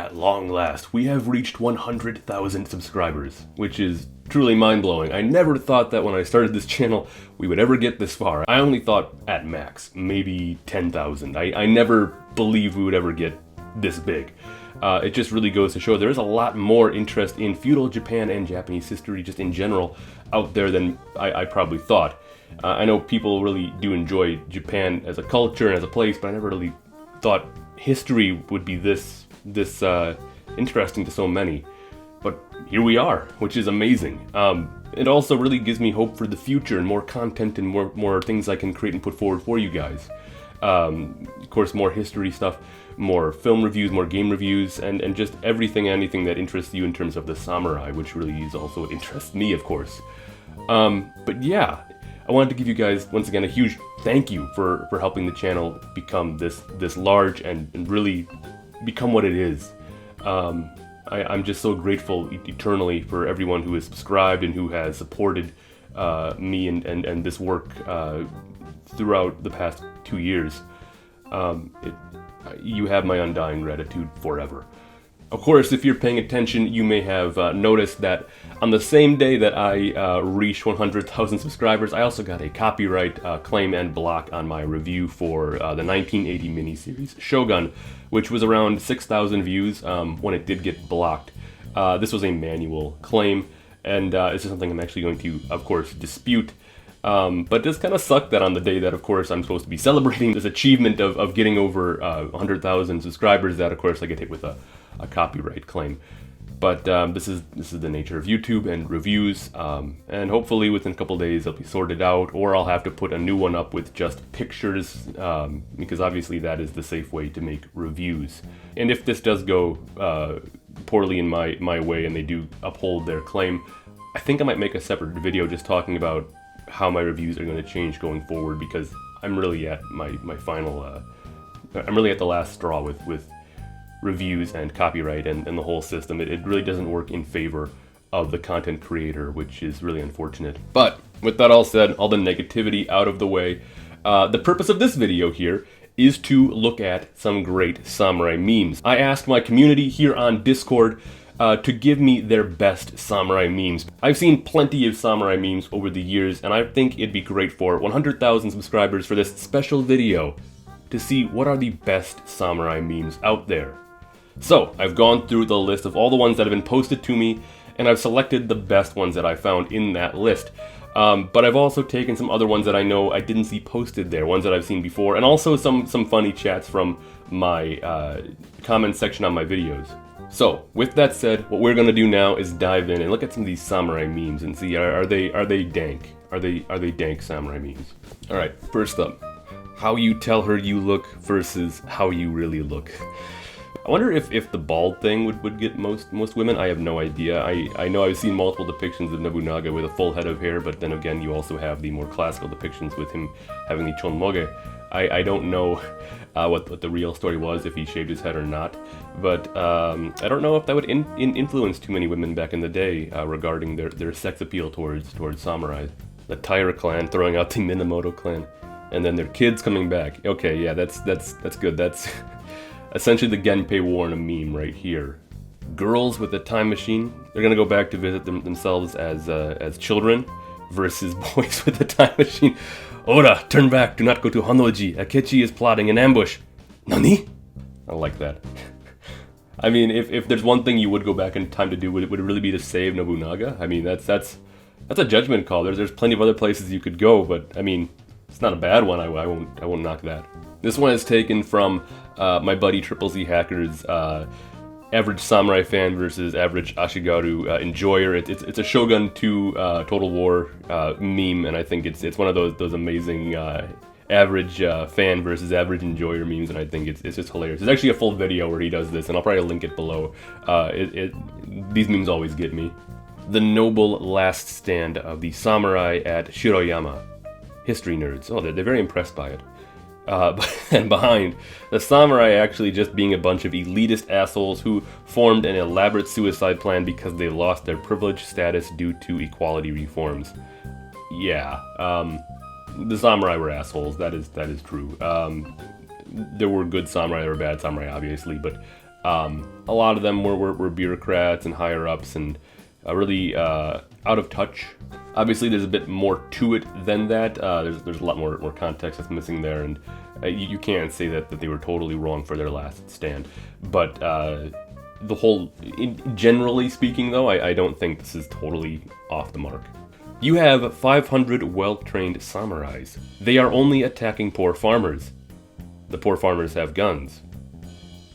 At long last, we have reached 100,000 subscribers, which is truly mind-blowing. I never thought that when I started this channel, we would ever get this far. I only thought at max, maybe 10,000. I never believed we would ever get this big. It just really goes to show there is a lot more interest in feudal Japan and Japanese history just in general out there than I probably thought. I know people really do enjoy Japan as a culture and as a place, but I never really thought history would be this interesting to so many. But here we are, which is amazing. It also really gives me hope for the future and more content and more things I can create and put forward for you guys. Of course, more history stuff, more film reviews, more game reviews, and just anything that interests you in terms of the samurai, which really is also what interests me, of course. But yeah, I wanted to give you guys, once again, a huge thank you for helping the channel become this large and really become what it is. I'm just so grateful eternally for everyone who has subscribed and who has supported me and this work throughout the past 2 years. You have my undying gratitude forever. Of course, if you're paying attention, you may have noticed that on the same day that I reached 100,000 subscribers, I also got a copyright claim and block on my review for the 1980 miniseries Shogun, which was around 6,000 views when it did get blocked. This was a manual claim, and this is something I'm actually going to, of course, dispute. But it just kind of sucked that on the day that, of course, I'm supposed to be celebrating this achievement of getting over 100,000 subscribers, that, of course, I get hit with a copyright claim. But this is the nature of YouTube and reviews, and hopefully within a couple days it'll be sorted out, or I'll have to put a new one up with just pictures, because obviously that is the safe way to make reviews. And if this does go poorly in my way and they do uphold their claim, I think I might make a separate video just talking about how my reviews are going to change going forward, because I'm really at my final, I'm really at the last straw with reviews and copyright and the whole system. It really doesn't work in favor of the content creator, which is really unfortunate. But with that all said, all the negativity out of the way, the purpose of this video here is to look at some great samurai memes. I asked my community here on Discord to give me their best samurai memes. I've seen plenty of samurai memes over the years, and I think it'd be great for 100,000 subscribers for this special video to see what are the best samurai memes out there. So, I've gone through the list of all the ones that have been posted to me, and I've selected the best ones that I found in that list. But I've also taken some other ones that I know I didn't see posted there, ones that I've seen before, and also some funny chats from my comment section on my videos. So, with that said, what we're gonna do now is dive in and look at some of these samurai memes and see are they dank? Are they dank samurai memes? All right, first up, how you tell her you look versus how you really look. I wonder if the bald thing would get most women. I have no idea. I know I've seen multiple depictions of Nobunaga with a full head of hair, but then again, you also have the more classical depictions with him having the chonmoge. I don't know what the real story was, if he shaved his head or not, but I don't know if that would influence too many women back in the day regarding their sex appeal towards samurai. The Taira clan throwing out the Minamoto clan, and then their kids coming back. Okay, yeah, that's good. That's essentially the Genpei War in a meme right here. Girls with a time machine, they're gonna go back to visit themselves as children, versus boys with a time machine. Ora, turn back, do not go to Honnoji. Akechi is plotting an ambush. Nani? I like that. I mean, if there's one thing you would go back in time to do, would it really be to save Nobunaga? I mean, that's a judgment call. There's plenty of other places you could go, but I mean, it's not a bad one. I won't knock that. This one is taken from my buddy TripleZHacker's average samurai fan versus average Ashigaru enjoyer. It's a Shogun 2 Total War meme, and I think it's one of those amazing average fan versus average enjoyer memes, and I think it's just hilarious. There's actually a full video where he does this, and I'll probably link it below. These memes always get me. The noble last stand of the samurai at Shiroyama. History nerds. Oh, they're very impressed by it. And behind, the samurai actually just being a bunch of elitist assholes who formed an elaborate suicide plan because they lost their privileged status due to equality reforms. Yeah, the samurai were assholes, that is true. There were good samurai, there were bad samurai, obviously, but A lot of them were bureaucrats and higher ups and really out of touch. Obviously, there's a bit more to it than that. There's a lot more context that's missing there, and you can't say that they were totally wrong for their last stand. But the whole, generally speaking, though, I don't think this is totally off the mark. You have 500 well-trained samurais. They are only attacking poor farmers. The poor farmers have guns.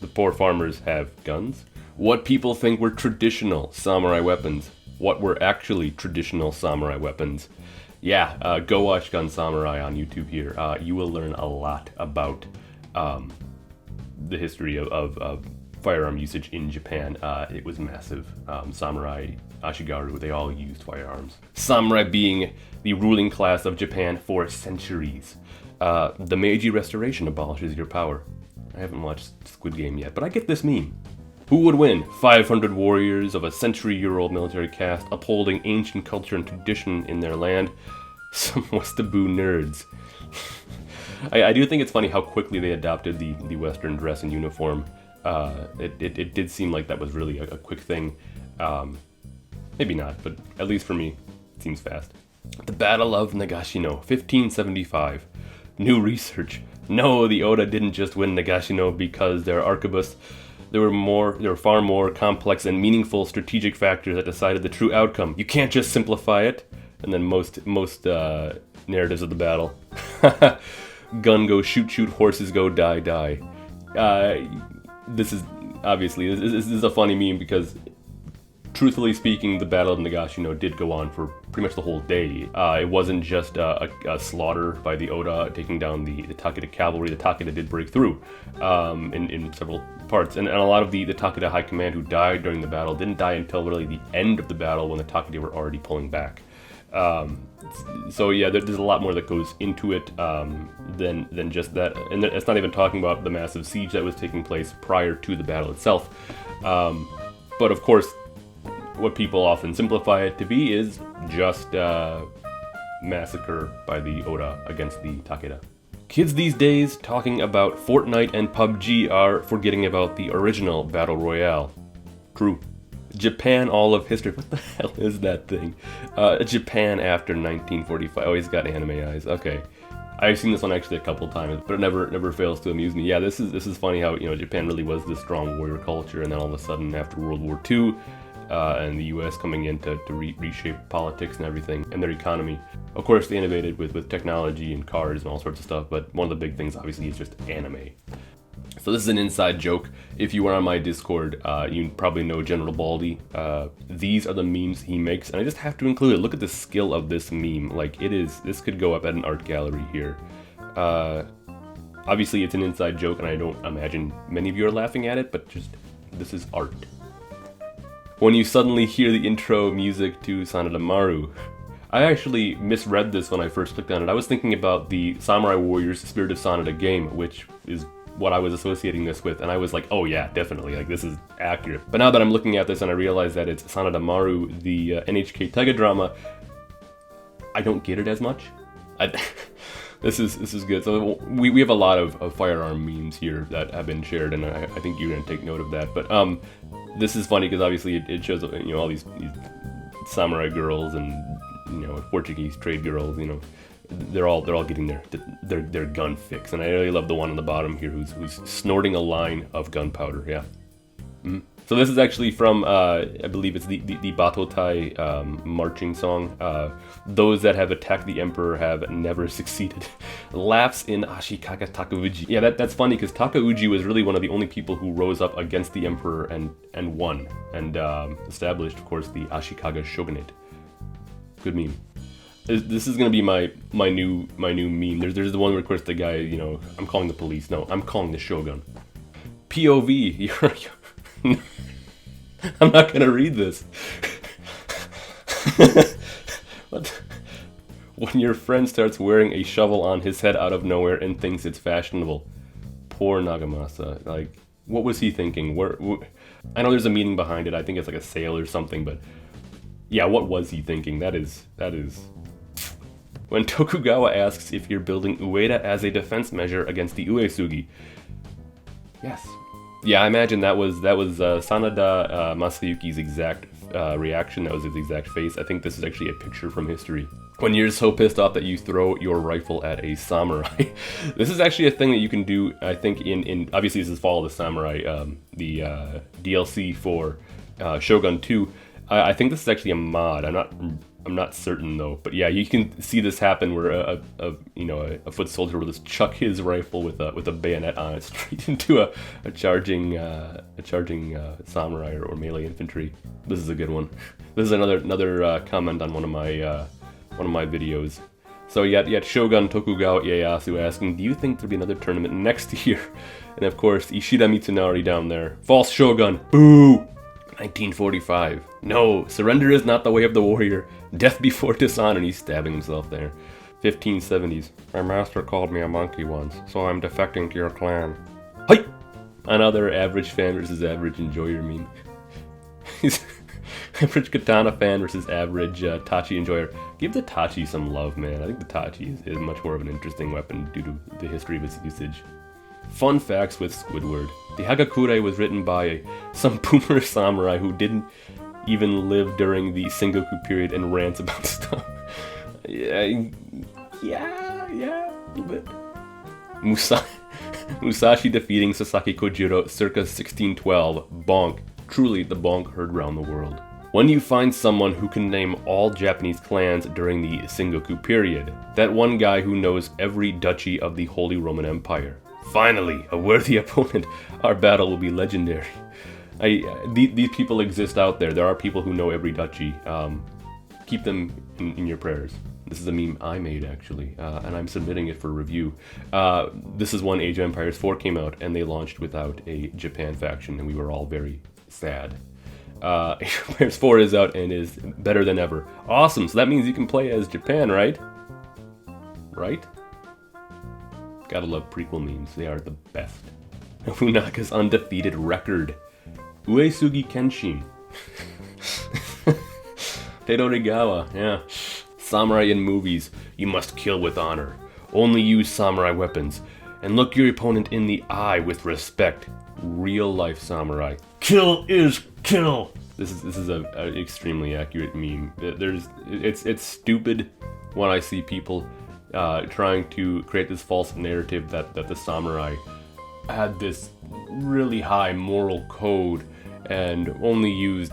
The poor farmers have guns? What people think were traditional samurai weapons. What were actually traditional samurai weapons. Yeah, go watch Gun Samurai on YouTube here. You will learn a lot about the history of firearm usage in Japan. It was massive. Samurai, Ashigaru, they all used firearms. Samurai being the ruling class of Japan for centuries. The Meiji Restoration abolishes your power. I haven't watched Squid Game yet, but I get this meme. Who would win? 500 warriors of a century-year-old military caste upholding ancient culture and tradition in their land? Some Westaboo nerds. I do think it's funny how quickly they adopted the Western dress and uniform. It did seem like that was really a quick thing. Maybe not, but at least for me, it seems fast. The Battle of Nagashino, 1575. New research. No, the Oda didn't just win Nagashino because their arquebus. There were far more complex and meaningful strategic factors that decided the true outcome. You can't just simplify it. And then most narratives of the battle. Gun go shoot, shoot, horses go die, die. This is a funny meme because, truthfully speaking, the Battle of Nagashino did go on for pretty much the whole day. It wasn't just a slaughter by the Oda taking down the Takeda cavalry. The Takeda did break through in several parts, and a lot of the Takeda high command who died during the battle didn't die until really the end of the battle when the Takeda were already pulling back. So yeah, there's a lot more that goes into it than just that, and it's not even talking about the massive siege that was taking place prior to the battle itself. But of course, what people often simplify it to be is just massacre by the Oda against the Takeda. Kids these days talking about Fortnite and PUBG are forgetting about the original Battle Royale. True. Japan all of history. What the hell is that thing? Japan after 1945. Oh, he's got anime eyes. Okay. I've seen this one actually a couple times, but it never fails to amuse me. Yeah, this is funny how, Japan really was this strong warrior culture, and then all of a sudden after World War II, and the US coming in to reshape politics and everything, and their economy. Of course, they innovated with technology and cars and all sorts of stuff, but one of the big things obviously is just anime. So this is an inside joke. If you were on my Discord, you probably know General Baldy. These are the memes he makes, and I just have to include it. Look at the skill of this meme. Like, this could go up at an art gallery here. Obviously, it's an inside joke, and I don't imagine many of you are laughing at it, but this is art. When you suddenly hear the intro music to Sanada Maru. I actually misread this when I first clicked on it. I was thinking about the Samurai Warriors Spirit of Sanada game, which is what I was associating this with, and I was like, oh yeah, definitely, like this is accurate. But now that I'm looking at this and I realize that it's Sanada Maru, the NHK Taiga drama, I don't get it as much. This is good. So we have a lot of firearm memes here that have been shared, and I think you're gonna take note of that. But this is funny because obviously it shows all these samurai girls and Portuguese trade girls. They're all getting their gun fix, and I really love the one on the bottom here who's snorting a line of gunpowder. Yeah. Mm-hmm. So this is actually from I believe it's the Batotai marching song. Those that have attacked the emperor have never succeeded. Laughs in Ashikaga Takauji. Yeah, that's funny because Takauji was really one of the only people who rose up against the emperor and won and established, of course, the Ashikaga shogunate. Good meme. This is gonna be my new meme. There's the one where, of course, the guy, I'm calling the police. No, I'm calling the Shogun. POV. I'm not gonna read this. What? When your friend starts wearing a shovel on his head out of nowhere and thinks it's fashionable. Poor Nagamasa. Like, what was he thinking? Where I know there's a meaning behind it. I think it's like a sale or something, but yeah, what was he thinking? That is. When Tokugawa asks if you're building Ueda as a defense measure against the Uesugi. Yes. Yeah, I imagine that was Sanada Masayuki's exact reaction. That was his exact face. I think this is actually a picture from history. When you're so pissed off that you throw your rifle at a samurai. This is actually a thing that you can do, I think, in obviously this is Fall of the Samurai, the DLC for Shogun 2. I think this is actually a mod. I'm not certain though, but yeah, you can see this happen where a foot soldier will just chuck his rifle with a bayonet on it straight into a charging samurai or melee infantry. This is a good one. This is another comment on one of my videos. So yet Shogun Tokugawa Ieyasu asking, do you think there'll be another tournament next year? And of course Ishida Mitsunari down there, false Shogun, boo! 1945. No, surrender is not the way of the warrior. Death before dishonor. And he's stabbing himself there. 1570s. My master called me a monkey once, so I'm defecting to your clan. Hi! Another average fan versus average enjoyer meme. He's average katana fan versus average Tachi enjoyer. Give the Tachi some love, man. I think the Tachi is much more of an interesting weapon due to the history of its usage. Fun facts with Squidward. The Hagakure was written by some boomer samurai who didn't even live during the Sengoku period and rants about stuff. Yeah, a little bit. Musashi defeating Sasaki Kojiro circa 1612. Bonk. Truly the bonk heard round the world. When you find someone who can name all Japanese clans during the Sengoku period, that one guy who knows every duchy of the Holy Roman Empire. Finally, a worthy opponent. Our battle will be legendary. These people exist out there. There are people who know every duchy. Keep them in your prayers. This is a meme I made, actually, and I'm submitting it for review. This is when Age of Empires 4 came out, and they launched without a Japan faction, and we were all very sad. Age of Empires 4 is out and is better than ever. Awesome, so that means you can play as Japan, right? Right? Gotta love prequel memes, they are the best. Nobunaga's undefeated record. Uesugi Kenshin. Tedorigawa, yeah. Samurai in movies, you must kill with honor. Only use samurai weapons. And look your opponent in the eye with respect. Real life samurai. Kill is kill! This is an extremely accurate meme. It's stupid when I see people trying to create this false narrative that the samurai had this really high moral code and only used,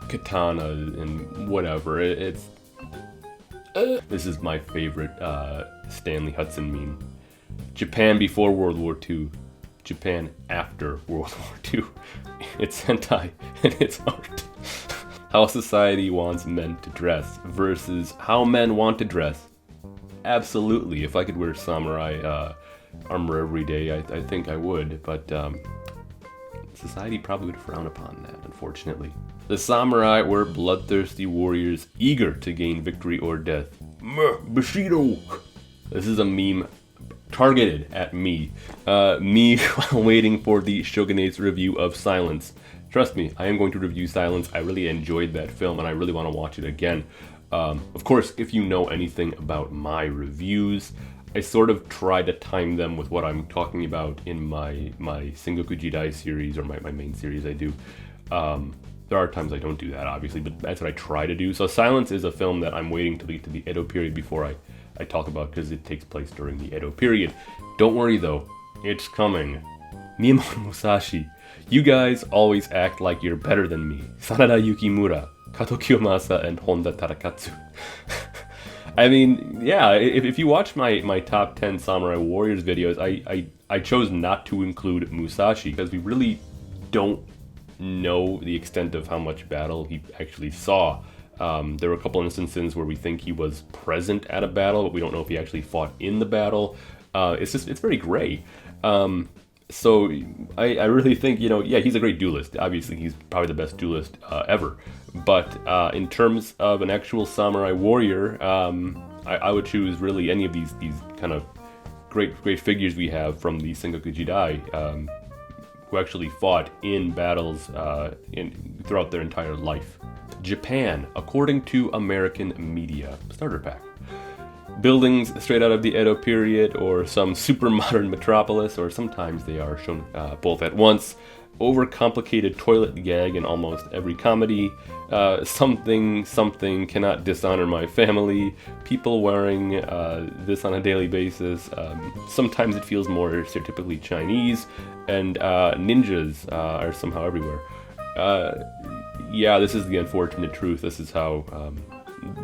katana and whatever. This is my favorite Stanley Hudson meme. Japan before World War II, Japan after World War II. It's hentai and it's art. How society wants men to dress versus how men want to dress. Absolutely, if I could wear samurai armor every day, I think I would, but society probably would frown upon that, unfortunately. The samurai were bloodthirsty warriors eager to gain victory or death. Bushido! This is a meme targeted at me. Me while waiting for the Shogunate's review of Silence. Trust me, I am going to review Silence. I really enjoyed that film and I really want to watch it again. Of course, if you know anything about my reviews, I sort of try to time them with what I'm talking about in my Sengoku Jidai series or my main series I do. There are times I don't do that, obviously, but that's what I try to do. So Silence is a film that I'm waiting to lead to the Edo period before I talk about because it takes place during the Edo period. Don't worry though, it's coming. Miyamoto Musashi, you guys always act like you're better than me. Sanada Yukimura, Kato Kiyomasa, and Honda Tarakatsu. I mean, yeah, if you watch my top 10 Samurai Warriors videos, I chose not to include Musashi because we really don't know the extent of how much battle he actually saw. There were a couple instances where we think he was present at a battle, but we don't know if he actually fought in the battle. It's very gray. So I really think, yeah, he's a great duelist. Obviously, he's probably the best duelist ever. But in terms of an actual samurai warrior, I would choose really any of these kind of great figures we have from the Sengoku Jidai, who actually fought in battles throughout their entire life. Japan, according to American media. Starter pack. buildings straight out of the Edo period, or some super modern metropolis, or sometimes they are shown both at once. Overcomplicated toilet gag in almost every comedy. Something cannot dishonor my family. People wearing this on a daily basis. Sometimes it feels more stereotypically Chinese, and ninjas are somehow everywhere. Yeah, this is the unfortunate truth. This is how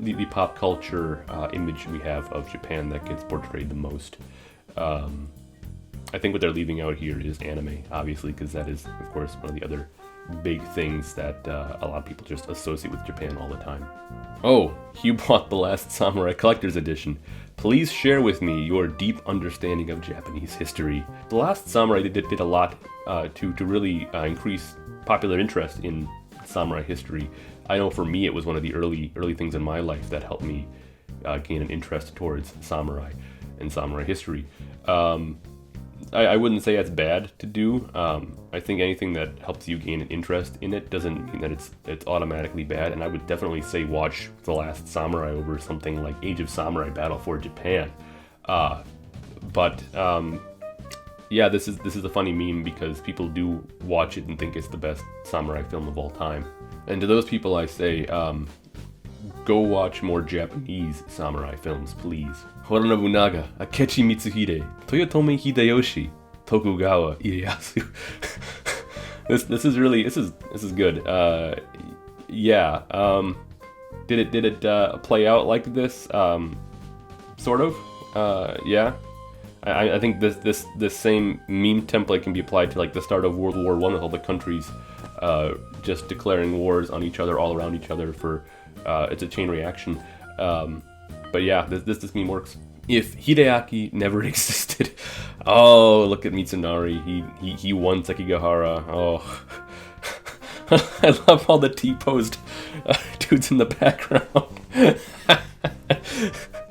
the pop culture image we have of Japan that gets portrayed the most. I think what they're leaving out here is anime, obviously, because that is, of course, one of the other big things that a lot of people just associate with Japan all the time. Oh, you bought The Last Samurai Collector's Edition. Please share with me your deep understanding of Japanese history. The Last Samurai did a lot to really increase popular interest in samurai history. I know for me it was one of the early things in my life that helped me gain an interest towards samurai and samurai history. I wouldn't say that's bad to do. I think anything that helps you gain an interest in it doesn't mean that it's automatically bad, and I would definitely say watch The Last Samurai over something like Age of Samurai Battle for Japan. Yeah, this is a funny meme because people do watch it and think it's the best samurai film of all time. And to those people I say, go watch more Japanese samurai films, please. Hora Nobunaga, Akechi Mitsuhide, Toyotomi Hideyoshi, Tokugawa Ieyasu. This is good. Yeah. Did it play out like this? Sort of. Yeah. I think this same meme template can be applied to like the start of World War I with all the countries just declaring wars on each other, all around each other for it's a chain reaction. But yeah, this meme works. If Hideaki never existed, oh, look at Mitsunari. He won Sekigahara. Oh, I love all the T-posed dudes in the background.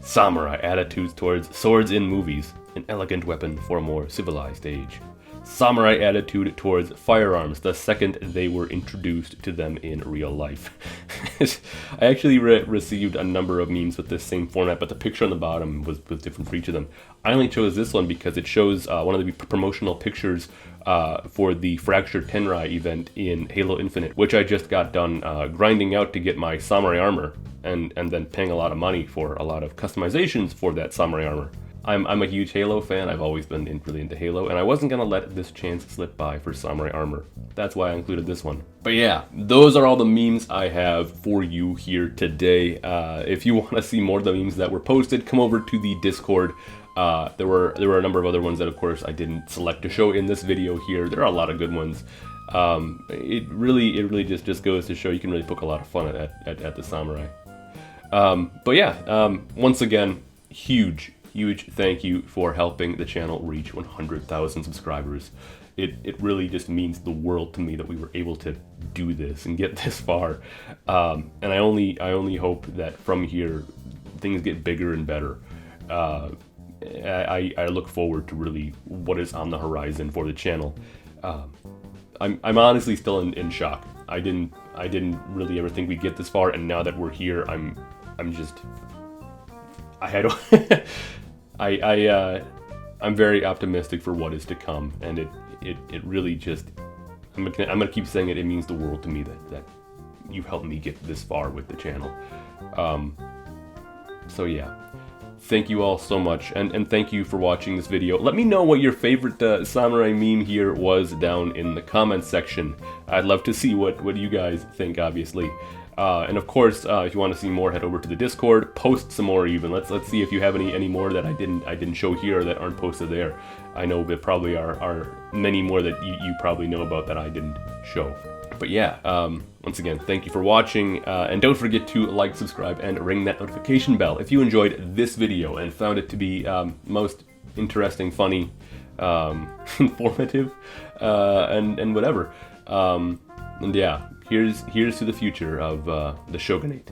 Samurai attitudes towards swords in movies, an elegant weapon for a more civilized age. Samurai attitude towards firearms the second they were introduced to them in real life. I actually received a number of memes with this same format, but the picture on the bottom was different for each of them. I only chose this one because it shows one of the promotional pictures for the Fractured Tenrai event in Halo Infinite, which I just got done grinding out to get my samurai armor, and then paying a lot of money for a lot of customizations for that samurai armor. I'm a huge Halo fan. I've always been really into Halo, and I wasn't gonna let this chance slip by for samurai armor. That's why I included this one. But yeah, those are all the memes I have for you here today. If you want to see more of the memes that were posted, come over to the Discord. There were a number of other ones that, of course, I didn't select to show in this video here. There are a lot of good ones. It really just goes to show you can really poke a lot of fun at the samurai. But yeah, once again, huge thank you for helping the channel reach 100,000 subscribers. It really just means the world to me that we were able to do this and get this far. And I only hope that from here things get bigger and better. I look forward to really what is on the horizon for the channel. I'm honestly still in shock. I didn't really ever think we'd get this far, and now that we're here, I'm very optimistic for what is to come, and it really just, I'm gonna keep saying it. It means the world to me that you've helped me get this far with the channel. So yeah, thank you all so much, and thank you for watching this video. Let me know what your favorite samurai meme here was down in the comments section. I'd love to see what you guys think, obviously. And of course, if you want to see more, head over to the Discord. Post some more even. Let's see if you have any more that I didn't show here that aren't posted there. I know there probably are many more that you probably know about that I didn't show. But yeah, once again, thank you for watching, and don't forget to like, subscribe, and ring that notification bell if you enjoyed this video and found it to be most interesting, funny, informative, and whatever. And yeah. Here's to the future of the Shogunate.